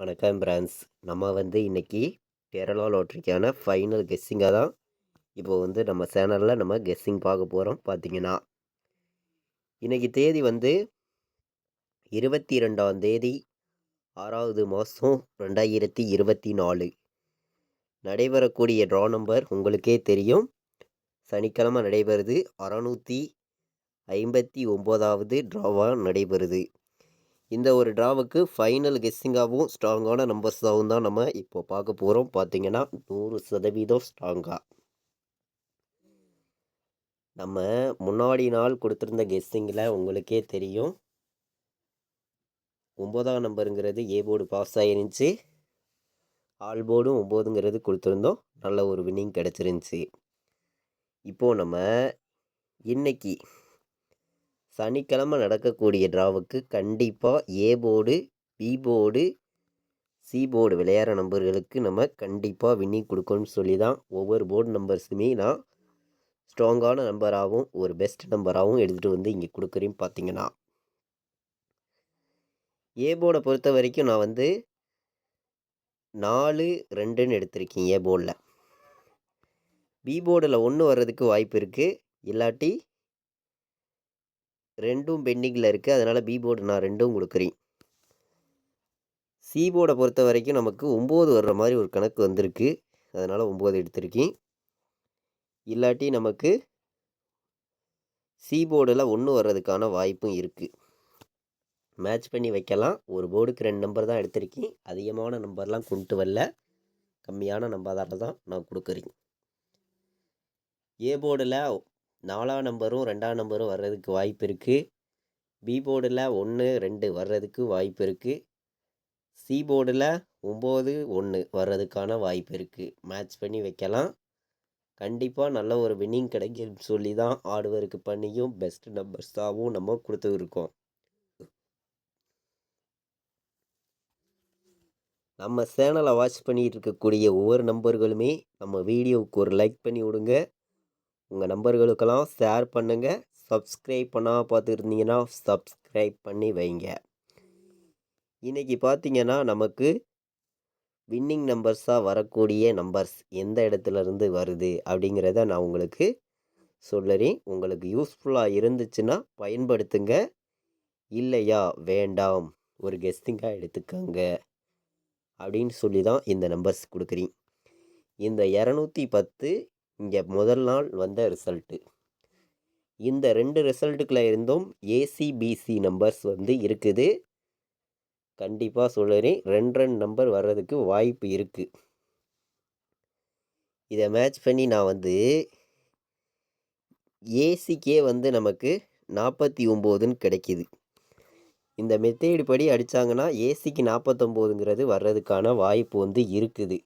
வணக்கம் பிரான்ஸ். நம்ம இன்னைக்கு கேரளா லாட்ரிக்கான ஃபைனல் கெஸ்ஸிங்காக தான் நம்ம சேனலில் நம்ம கெஸ்ஸிங் பார்க்க போகிறோம். பார்த்தீங்கன்னா இன்னைக்கு தேதி 22ஆம் தேதி 6வது மாதம் 2024. நடைபெறக்கூடிய ட்ரா நம்பர் உங்களுக்கே தெரியும். சனிக்கிழமை நடைபெறுது. 659வது ட்ராவாக நடைபெறுது. இந்த ஒரு ட்ராவுக்கு ஃபைனல் கெஸ்ஸிங்காகவும் ஸ்ட்ராங்கான நம்பர்ஸாகவும் தான் நம்ம இப்போ பார்க்க போகிறோம். பார்த்தீங்கன்னா 100% ஸ்ட்ராங்காக. நம்ம முன்னாடி நாள் கொடுத்துருந்த கெஸ்ஸிங்கில் உங்களுக்கே தெரியும். 9ஆம் நம்பருங்கிறது ஏ போர்டு பாஸ் ஆயிருந்துச்சு. ஆல் போர்டும் 9ங்கிறது கொடுத்துருந்தோம். நல்ல ஒரு வின்னிங் கிடச்சிருந்துச்சி. இப்போது நம்ம இன்னைக்கு சனிக்கிழமை நடக்கக்கூடிய ட்ராவுக்கு கண்டிப்பாக A board, B board, C board விளையாடுற நம்பர்களுக்கு நம்ம கண்டிப்பாக வின்னிங் கொடுக்கணும்னு சொல்லி தான் ஒவ்வொரு போர்டு நம்பர்ஸுமே நான் ஸ்ட்ராங்கான நம்பராகவும் ஒரு பெஸ்ட் நம்பராகவும் எடுத்துகிட்டு இங்கே கொடுக்குறேன். பார்த்தீங்கன்னா ஏ போர்டை பொறுத்த வரைக்கும் நான் 4, 2ன்னு எடுத்திருக்கேன் ஏ போர்டில். பி போர்டில் 1 வர்றதுக்கு வாய்ப்பு இருக்குது. இல்லாட்டி 2ம் பெண்டிங்கில் இருக்குது. அதனால் பி போர்டு நான் 2ம் கொடுக்குறேன். சி போர்டை பொறுத்த வரைக்கும் நமக்கு 9 வர்ற மாதிரி ஒரு கணக்கு வந்திருக்கு. அதனால் 9 எடுத்திருக்கேன். இல்லாட்டி நமக்கு சி போர்டில் 1 வர்றதுக்கான வாய்ப்பும் இருக்குது. மேட்ச் பண்ணி வைக்கலாம். ஒரு போர்டுக்கு 2 நம்பர் தான் எடுத்திருக்கேன். அதிகமான நம்பர்லாம் கொண்டு வரல. கம்மியான நம்பரால் தான் நான் கொடுக்குறேன். ஏ போர்டில் 4ஆம் நம்பரும் 2ஆம் நம்பரும் வர்றதுக்கு வாய்ப்பு இருக்குது. பி போர்டில் 1, 2 வர்றதுக்கு வாய்ப்பு இருக்குது. சி போர்டில் 9, 1 வர்றதுக்கான வாய்ப்பு இருக்குது. மேட்ச் பண்ணி வைக்கலாம். கண்டிப்பாக நல்ல ஒரு வின்னிங் கிடைக்குன்னு சொல்லி தான் ஆடுவருக்கு பண்ணியும் பெஸ்ட் நம்பர்ஸாகவும் நம்ம கொடுத்துருக்கோம். நம்ம சேனலை வாட்ச் பண்ணிகிட்டு இருக்கக்கூடிய ஒவ்வொரு நம்பர்களுமே நம்ம வீடியோவுக்கு ஒரு லைக் பண்ணி விடுங்க. உங்கள் நம்பர்களுக்கெல்லாம் ஷேர் பண்ணுங்கள். சப்ஸ்கிரைப் பண்ணால் பார்த்துருந்தீங்கன்னா சப்ஸ்கிரைப் பண்ணி வைங்க. இன்றைக்கி பார்த்தீங்கன்னா நமக்கு வின்னிங் நம்பர்ஸாக வரக்கூடிய நம்பர்ஸ் எந்த இடத்துலேருந்து வருது அப்படிங்கிறத நான் உங்களுக்கு சொல்லுறேன். உங்களுக்கு யூஸ்ஃபுல்லாக இருந்துச்சுன்னா பயன்படுத்துங்க. இல்லையா வேண்டாம், ஒரு கெஸ்டிங்காக எடுத்துக்கோங்க அப்படின்னு சொல்லி தான் இந்த நம்பர்ஸ் கொடுக்குறேன். இந்த 210 இங்கே முதல் நாள் வந்த ரிசல்ட்டு. இந்த 2 ரிசல்ட்டுக்குள்ள இருந்தும் ஏசிபிசி நம்பர்ஸ் இருக்குது. கண்டிப்பாக சொல்லுறேன், 2 நம்பர் வர்றதுக்கு வாய்ப்பு இருக்குது. இதை மேட்ச் பண்ணி நான் ஏசிக்கே நமக்கு 49ன்னு கிடைக்கிது. இந்த மெத்தேடு படி அடித்தாங்கன்னா ஏசிக்கு 49ங்கிறது வர்றதுக்கான வாய்ப்பு இருக்குது.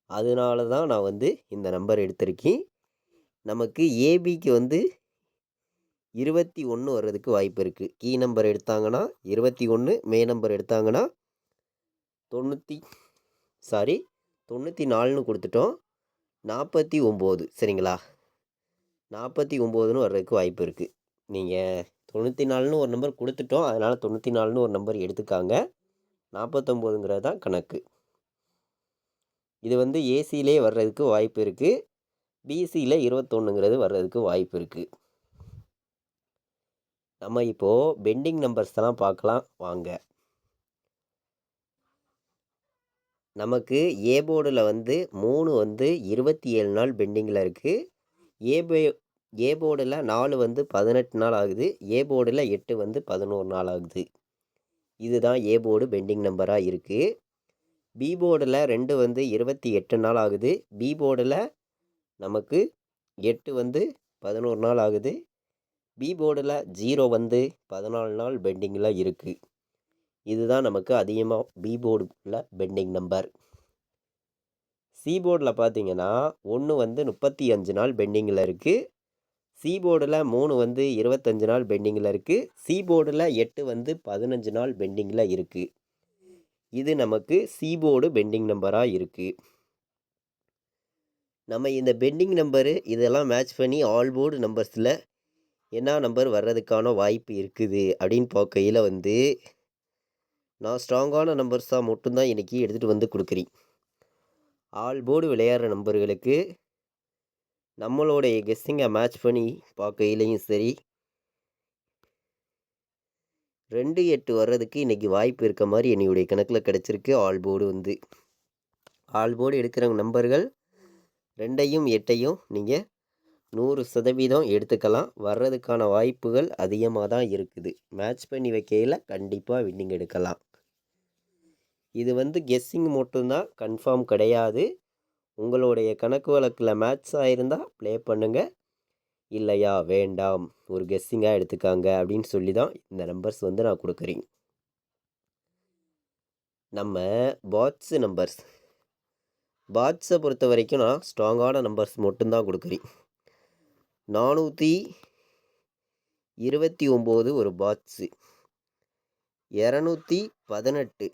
அதனால தான் நான் இந்த நம்பர் எடுத்திருக்கேன். நமக்கு ஏபிக்கு 21 வர்றதுக்கு வாய்ப்பு இருக்குது. கீ நம்பர் எடுத்தாங்கன்னா 21, மே நம்பர் எடுத்தாங்கன்னா 94ன்னு கொடுத்துட்டோம். 49 சரிங்களா? 49ன்னு வர்றதுக்கு வாய்ப்பு இருக்குது. நீங்கள் 94ன்னு ஒரு நம்பர் கொடுத்துட்டோம். அதனால் 94ன்னு ஒரு நம்பர் எடுத்துக்காங்க. 49ங்கிறது தான் கணக்கு. இது ஏசியிலே வர்றதுக்கு வாய்ப்பு இருக்குது. பிசியில் 21ங்கிறது வர்றதுக்கு வாய்ப்பு இருக்குது. நம்ம இப்போது பெண்டிங் நம்பர்ஸ்லாம் பார்க்கலாம் வாங்க. நமக்கு ஏ போர்டில் 3 27 நாள் பெண்டிங்கில் இருக்குது. ஏ போர்டில் 4 18 நாள் ஆகுது. ஏ போர்டில் 8 11 நாள் ஆகுது. இதுதான் ஏ போர்டு பெண்டிங் நம்பராக இருக்குது. பி போர்டில் 2 28 நாள் ஆகுது. பி போர்டில் நமக்கு 8 11 நாள் ஆகுது. பி போர்டில் 0 14 நாள் பெண்டிங்கில் இருக்குது. இதுதான் நமக்கு அதிகமாக பி போர்டில் பெண்டிங் நம்பர். சி போர்டில் பார்த்தீங்கன்னா 1 35 நாள் பெண்டிங்கில் இருக்குது. சி போர்டில் 3 25 நாள் பெண்டிங்கில் இருக்குது. சி போர்டில் 8 15 நாள் பெண்டிங்கில் இருக்குது. இது நமக்கு சி போர்டு பெண்டிங் நம்பராக இருக்குது. நம்ம இந்த பெண்டிங் நம்பரு இதெல்லாம் மேட்ச் பண்ணி ஆல் போர்டு நம்பர்ஸில் என்ன நம்பர் வர்றதுக்கான வாய்ப்பு இருக்குது அப்படின்னு பார்க்கையில் நான் ஸ்ட்ராங்கான நம்பர்ஸாக மட்டும்தான் இன்றைக்கி எடுத்துகிட்டு வந்து கொடுக்குறேன். ஆல் போர்டு விளையாடுற நம்பர்களுக்கு நம்மளுடைய கெஸ்ஸிங்கை மேட்ச் பண்ணி பார்க்கையிலையும் சரி 2-8 வர்றதுக்கு இன்றைக்கி வாய்ப்பு இருக்க மாதிரி என்னுடைய கணக்கில் கிடச்சிருக்கு. ஆல் போர்டு எடுக்கிற நம்பர்கள் 2ஐயும் 8ஐயும் நீங்கள் 100% எடுத்துக்கலாம். வர்றதுக்கான வாய்ப்புகள் அதிகமாக தான் இருக்குது. மேட்ச் பண்ணி வைக்கையில் கண்டிப்பாக வின்னிங் எடுக்கலாம். இது வந்து கெஸ்ஸிங் மட்டும்தான், கன்ஃபார்ம் கிடையாது. உங்களுடைய கணக்கு வழக்கில் மேட்ச் ஆகிருந்தால் ப்ளே பண்ணுங்கள், இல்லையா வேண்டாம், ஒரு கெஸ்ஸிங்காக எடுத்துக்காங்க அப்படின்னு சொல்லி தான் இந்த நம்பர்ஸ் வந்து நான் கொடுக்குறேன். நம்ம பாட்ஸை பொறுத்த வரைக்கும் நான் ஸ்ட்ராங்கான நம்பர்ஸ் மட்டும்தான் கொடுக்குறேன். 429 ஒரு பாட்ஸு, 218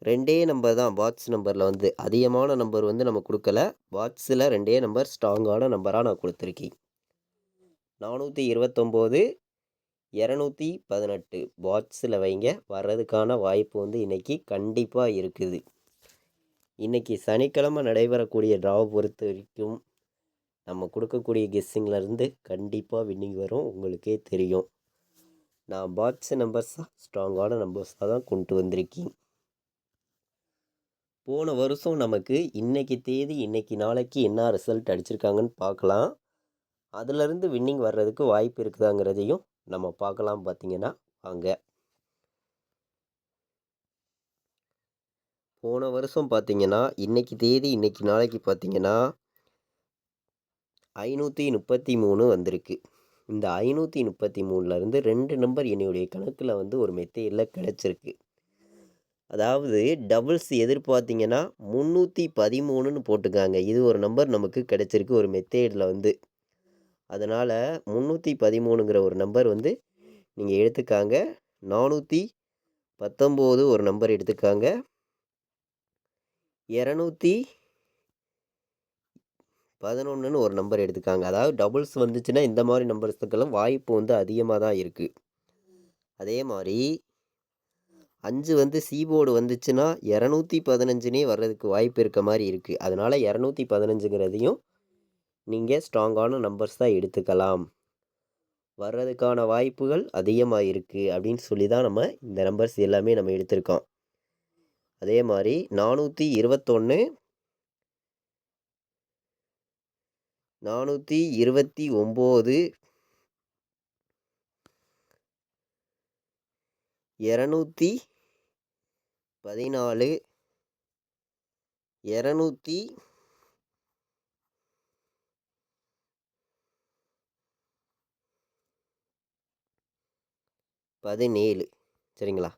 2 நம்பர் தான் பாட்ஸ் நம்பரில் வந்து. அதிகமான நம்பர் வந்து நம்ம கொடுக்கல. பாட்ஸில் 2 நம்பர் ஸ்ட்ராங்கான நம்பராக நான் கொடுத்துருக்கேன். 429 218 பாட்ஸில் வைங்க. வர்றதுக்கான வாய்ப்பு வந்து இன்றைக்கி கண்டிப்பாக இருக்குது. இன்றைக்கி சனிக்கிழமை நடைபெறக்கூடிய ட்ராவை பொறுத்த வரைக்கும் நம்ம கொடுக்கக்கூடிய கெஸ்ஸிங்லேருந்து கண்டிப்பாக வின்னிங் வரும். உங்களுக்கே தெரியும். நான் பாட்ஸ் நம்பர்ஸாக ஸ்ட்ராங்கான நம்பர்ஸாக தான் கொண்டு வந்திருக்கேன். போன வருஷம் நமக்கு இன்றைக்கி தேதி இன்றைக்கி நாளைக்கு என்ன ரிசல்ட் அடிச்சிருக்காங்கன்னு பார்க்கலாம். அதிலிருந்து வின்னிங் வர்றதுக்கு வாய்ப்பு இருக்குதாங்கிறதையும் நம்ம பார்க்கலாம். பார்த்திங்கன்னா வாங்க. போன வருஷம் பார்த்திங்கன்னா இன்றைக்கி தேதி இன்றைக்கி நாளைக்கு பார்த்திங்கன்னா 533 வந்திருக்கு. இந்த 533லேருந்து 2 நம்பர் என்னுடைய கணக்கில் வந்து ஒரு மெத்தேடில் கிடச்சிருக்கு. அதாவது டபுள்ஸ் எதிர்பார்த்திங்கன்னா 313ன்னு போட்டுக்காங்க. இது ஒரு நம்பர் நமக்கு கிடச்சிருக்கு ஒரு மெத்தேடில் வந்து. அதனால் 313ங்கிற ஒரு நம்பர் வந்து நீங்கள் எடுத்துக்காங்க. 419 ஒரு நம்பர் எடுத்துக்காங்க. 211ன்னு ஒரு நம்பர் எடுத்துக்காங்க. அதாவது டபுள்ஸ் வந்துச்சுன்னா இந்த மாதிரி நம்பர்ஸுக்கெல்லாம் வாய்ப்பு வந்து அதிகமாக தான் இருக்குது. அதே மாதிரி 5 வந்து போர்டு வந்துச்சுன்னா 215னே வர்றதுக்கு வாய்ப்பு இருக்க மாதிரி இருக்குது. அதனால் 215ங்கிறதையும் நீங்கள் ஸ்ட்ராங்கான நம்பர்ஸ் தான் எடுத்துக்கலாம். வர்றதுக்கான வாய்ப்புகள் அதிகமாக இருக்குது அப்படின்னு சொல்லி தான் நம்ம இந்த நம்பர்ஸ் எல்லாமே நம்ம எடுத்திருக்கோம். அதே மாதிரி 421 429 214 217 சரிங்களா?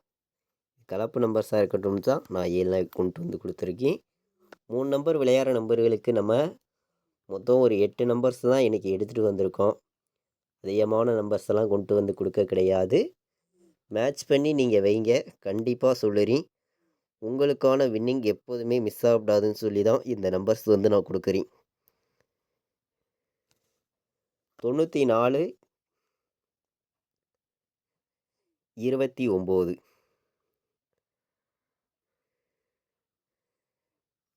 கலப்பு நம்பர்ஸாக இருக்கட்டும் தான் நான் 7 கொண்டு வந்து கொடுத்துருக்கேன். 3 நம்பர் விளையாடுற நம்பர்களுக்கு நம்ம மொத்தம் ஒரு 8 நம்பர்ஸ் தான் இன்றைக்கி எடுத்துகிட்டு வந்திருக்கோம். அதிகமான நம்பர்ஸ் எல்லாம் கொண்டு வந்து கொடுக்க கிடையாது. மேட்ச் பண்ணி நீங்கள் வைங்க, கண்டிப்பாக சொல்லுறேன். உங்களுக்கான வின்னிங் எப்போதுமே மிஸ் ஆகக்கூடாதுன்னு சொல்லி தான் இந்த நம்பர்ஸ் வந்து நான் கொடுக்குறேன். 94 29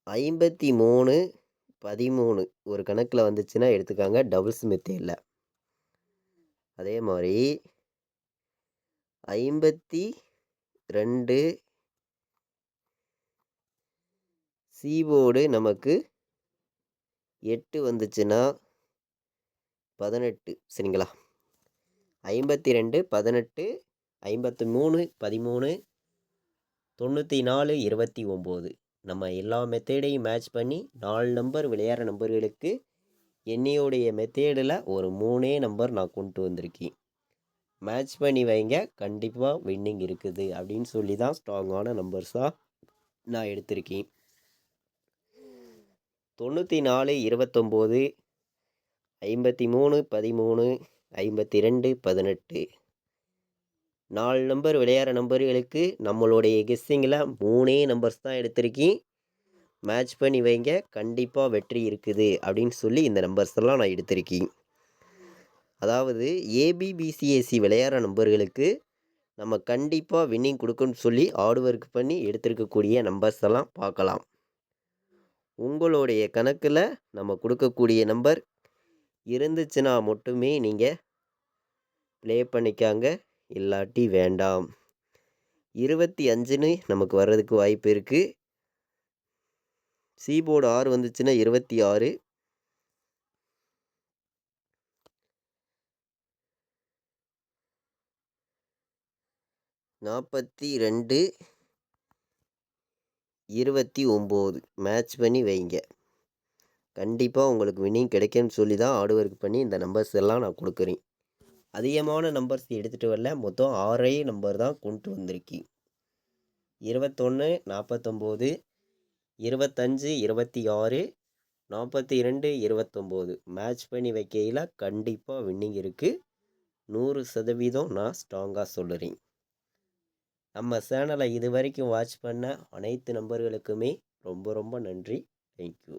53 13 ஒரு கணக்கில் வந்துச்சுன்னா எடுத்துக்காங்க, டபுள்ஸ் மெத்தேடில். அதே மாதிரி 52 போர்டு நமக்கு 8 வந்துச்சுன்னா 18 சரிங்களா? 52 18 53 13 94 29 நம்ம எல்லா மெத்தேடையும் மேட்ச் பண்ணி 4 நம்பர் விளையாடுற நம்பர்களுக்கு என்னையுடைய மெத்தேடில் ஒரு 3 நம்பர் நான் கொண்டு வந்திருக்கேன். மேட்ச் பண்ணி வைங்க, கண்டிப்பாக வின்னிங் இருக்குது அப்படின்னு சொல்லி தான் ஸ்ட்ராங்கான நம்பர்ஸாக நான் எடுத்திருக்கேன். 94 29 53 13 52 18 4 நம்பர் விளையாடுற நம்பர்களுக்கு நம்மளுடைய கெஸ்ஸிங்கில் 3 நம்பர்ஸ் தான் எடுத்திருக்கேன். மேட்ச் பண்ணி வைங்க, கண்டிப்பாக வெற்றி இருக்குது அப்படின்னு சொல்லி இந்த நம்பர்ஸ் எல்லாம் நான் எடுத்திருக்கேன். அதாவது ஏபிபிசிஏசி விளையாடுற நம்பர்களுக்கு நம்ம கண்டிப்பாக வின்னிங் கொடுக்குன்னு சொல்லி ஹார்ட் ஒர்க் பண்ணி எடுத்திருக்கக்கூடிய நம்பர்ஸ் எல்லாம் பார்க்கலாம். உங்களுடைய கணக்கில் நம்ம கொடுக்கக்கூடிய நம்பர் இருந்துச்சுன்னா மட்டுமே நீங்கள் ப்ளே பண்ணிக்காங்க, இல்லாட்டி வேண்டாம். 25ன்னு நமக்கு வர்றதுக்கு வாய்ப்பு இருக்குது. சி போர்டு 6 வந்துச்சுன்னா 26, 42, 29 மேட்ச் பண்ணி வைங்க. கண்டிப்பாக உங்களுக்கு வின்னிங் கிடைக்கும்னு சொல்லி தான் ஹார்ட் ஒர்க் பண்ணி இந்த நம்பர்ஸ் எல்லாம் நான் கொடுக்குறேன். அதிகமான நம்பர்ஸ் எடுத்துகிட்டு வரல, மொத்தம் 6 நம்பர் தான் கொண்டு வந்திருக்கேன். 21, 49, 25, 26, 42, 29 மேட்ச் பண்ணி வைக்கையில் கண்டிப்பாக வின்னிங் இருக்குது. 100% நான் ஸ்ட்ராங்காக சொல்லுறேன். நம்ம சேனலை இது வரைக்கும் வாட்ச் பண்ண அனைத்து நம்பர்களுக்குமே ரொம்ப ரொம்ப நன்றி. தேங்க்யூ.